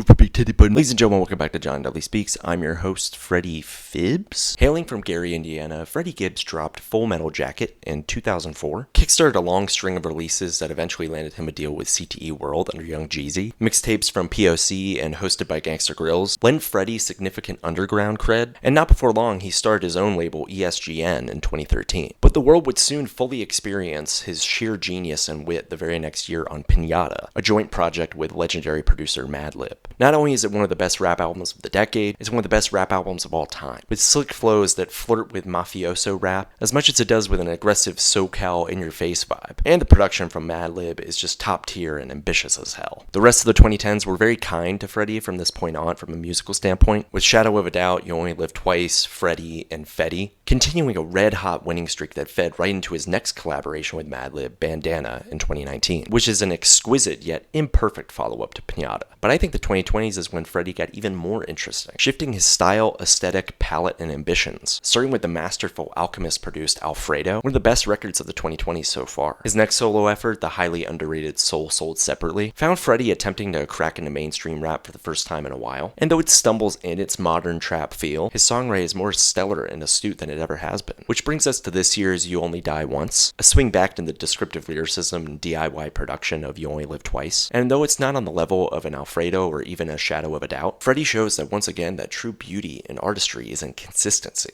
move a big titty button. Ladies and gentlemen, welcome back to John Dudley Speaks. I'm your host, Freddie Gibbs. Hailing from Gary, Indiana, Freddie Gibbs dropped Full Metal Jacket in 2004, kickstarted a long string of releases that eventually landed him a deal with CTE World under Young Jeezy, mixtapes from POC and hosted by Gangsta Grillz, lent Freddie significant underground cred, and not before long he started his own label ESGN in 2013. But the world would soon fully experience his sheer genius and wit the very next year on Pinata, a joint project with legendary producer Madlib. Not only is it one of the best rap albums of the decade, it's one of the best rap albums of all time, with slick flows that flirt with mafioso rap as much as it does with an aggressive SoCal in-your-face vibe. And the production from Madlib is just top tier and ambitious as hell. The rest of the 2010s were very kind to Freddie from this point on from a musical standpoint, with Shadow of a Doubt, You Only Live Twice, Freddie, and Fetty, continuing a red-hot winning streak that fed right into his next collaboration with Madlib, Bandana, in 2019, which is an exquisite yet imperfect follow-up to Pinata. But I think the 2020s is when Freddie got even more interesting, shifting his style, aesthetic, palette, and ambitions, starting with the masterful Alchemist-produced Alfredo, one of the best records of the 2020s so far. His next solo effort, the highly underrated Soul Sold Separately, found Freddie attempting to crack into mainstream rap for the first time in a while, and though it stumbles in its modern trap feel, his songwriting is more stellar and astute than it ever has been. Which brings us to this year's You Only Die Once, a swing back in the descriptive lyricism and DIY production of You Only Live Twice, and though it's not on the level of an Alfredo or even a Shadow of a Doubt, Freddie shows that once again that true beauty in artistry is in consistency.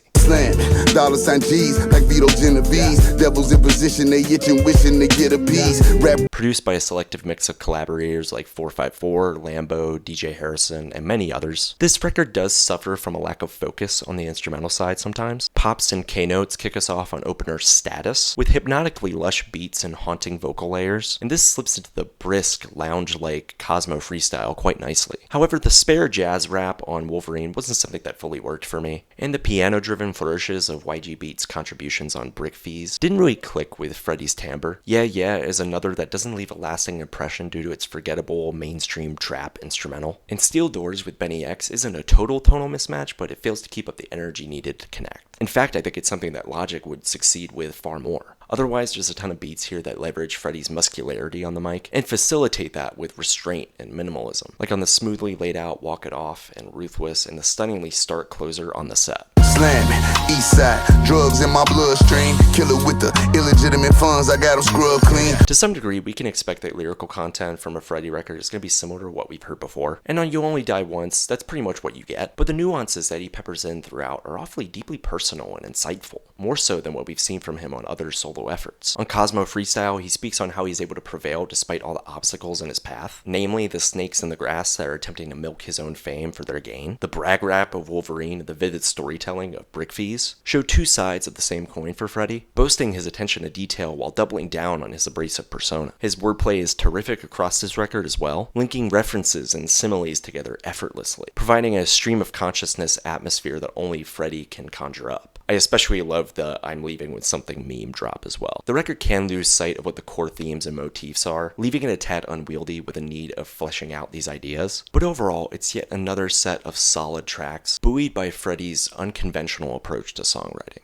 Dollar sign G's like Vito Genovese. Devils in position, they itching, wishing to get a piece. Rap. Produced by a selective mix of collaborators like 454, Lambo, DJ Harrison, and many others, this record does suffer from a lack of focus on the instrumental side sometimes. Pops and K-notes kick us off on opener Status, with hypnotically lush beats and haunting vocal layers, and this slips into the brisk, lounge-like Cosmo freestyle quite nicely. However, the spare jazz rap on Wolverine wasn't something that fully worked for me, and the piano-driven flourishes of YG Beats' contributions on Brick Fees didn't really click with Freddie's timbre. Yeah Yeah is another that doesn't leave a lasting impression due to its forgettable mainstream trap instrumental. And Steel Doors with Benny X isn't a total tonal mismatch, but it fails to keep up the energy needed to connect. In fact, I think it's something that Logic would succeed with far more. Otherwise, there's a ton of beats here that leverage Freddie's muscularity on the mic and facilitate that with restraint and minimalism, like on the smoothly laid out Walk It Off and Ruthless and the stunningly stark closer on The Set. Slamming, east side, drugs in my bloodstream. Killer with the illegitimate funds, I got them scrubbed clean. To some degree, we can expect that lyrical content from a Freddie record is going to be similar to what we've heard before. And on You Only Die Once, that's pretty much what you get. But the nuances that he peppers in throughout are awfully deeply personal and insightful, more so than what we've seen from him on other solo efforts. On Cosmo Freestyle, he speaks on how he's able to prevail despite all the obstacles in his path, namely the snakes in the grass that are attempting to milk his own fame for their gain. The brag rap of Wolverine and the vivid storytelling of Brick Fees show two sides of the same coin for Freddie, boasting his attention to detail while doubling down on his abrasive persona. His wordplay is terrific across this record as well, linking references and similes together effortlessly, providing a stream of consciousness atmosphere that only Freddie can conjure up. I especially love the I'm leaving with something meme drop as well. The record can lose sight of what the core themes and motifs are, leaving it a tad unwieldy with a need of fleshing out these ideas. But overall, it's yet another set of solid tracks, buoyed by Freddie's unconventional approach to songwriting.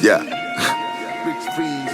Yeah.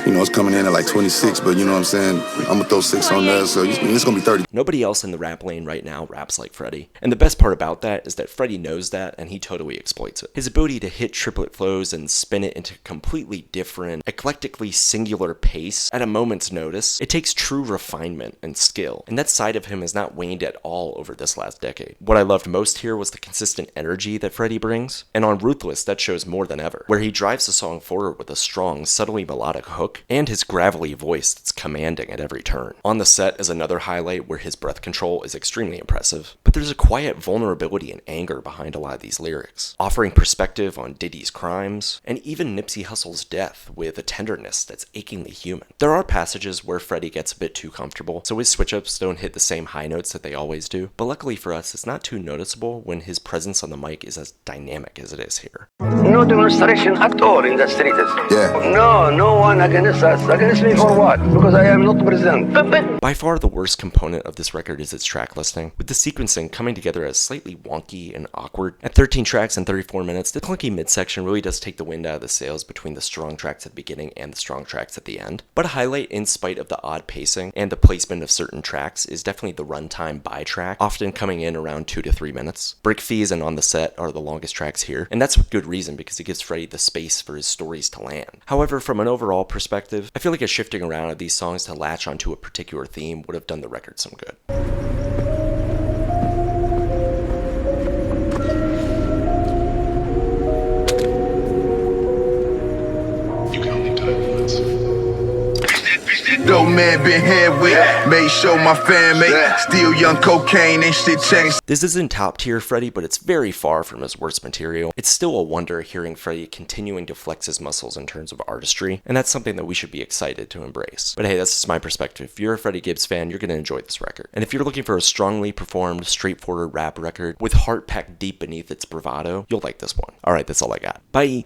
You know, it's coming in at like 26, but you know what I'm saying? I'm gonna throw 6 on there, so it's gonna be 30. Nobody else in the rap lane right now raps like Freddie. And the best part about that is that Freddie knows that, and he totally exploits it. His ability to hit triplet flows and spin it into completely different, eclectically singular pace at a moment's notice, it takes true refinement and skill. And that side of him has not waned at all over this last decade. What I loved most here was the consistent energy that Freddie brings. And on Ruthless, that shows more than ever, where he drives the song forward with a strong, subtly melodic hook, and his gravelly voice that's commanding at every turn. On The Set is another highlight where his breath control is extremely impressive, but there's a quiet vulnerability and anger behind a lot of these lyrics, offering perspective on Diddy's crimes, and even Nipsey Hussle's death with a tenderness that's achingly human. There are passages where Freddie gets a bit too comfortable, so his switch-ups don't hit the same high notes that they always do, but luckily for us, it's not too noticeable when his presence on the mic is as dynamic as it is here. No demonstration at all in the streets. Yeah. No no one against us. Against me for what? Because I am not president. By far the worst component of this record is its track listing, with the sequencing coming together as slightly wonky and awkward. At 13 tracks and 34 minutes, the clunky midsection really does take the wind out of the sails between the strong tracks at the beginning and the strong tracks at the end. But a highlight, in spite of the odd pacing and the placement of certain tracks, is definitely the runtime by track, often coming in around 2 to 3 minutes. Brick Fees and On the Set are the longest tracks here, and that's with good reason because it gives Freddie the space for his stories to land. However, from an overall perspective, I feel like a shifting around of these songs to latch onto a particular theme would have done the record some good. Dope man been here with, made sure my fan mate, still young cocaine and shit changed. This isn't top tier Freddie, but it's very far from his worst material. It's still a wonder hearing Freddie continuing to flex his muscles in terms of artistry, and that's something that we should be excited to embrace. But hey, that's just my perspective. If you're a Freddie Gibbs fan, you're going to enjoy this record. And if you're looking for a strongly performed, straightforward rap record with heart packed deep beneath its bravado, you'll like this one. Alright, that's all I got. Bye!